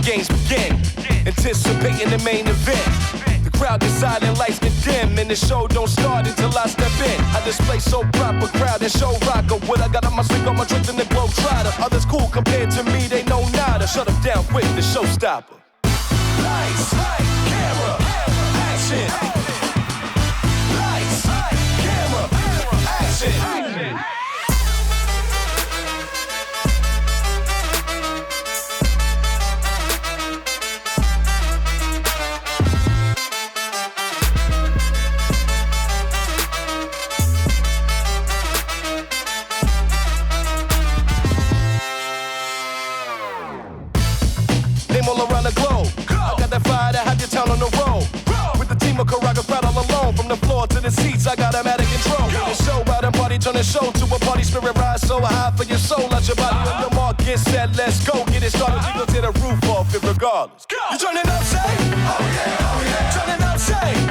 games begin. Anticipating the main event. The crowd gets silent, lights get dim, and the show don't start until I step in. I display so proper, crowd and show rocker. What I got on my sleeve, got my drink in the glow trotter. Others cool compared to me, they know nada. Shut them down quick, the showstopper. Lights, camera, action. Lights, camera, action. All around the globe. I got that fire that had your town on the road. With the team of Caraga crowd all alone. From the floor to the seats, I got them out of control. The show out and party, turn the show to a party. Spirit rise so high for your soul. Out your body on the mark, get set, let's go. Get it started, we gon' tear the roof off it regardless. You turning up, say? Oh yeah, oh yeah. Turning up, say?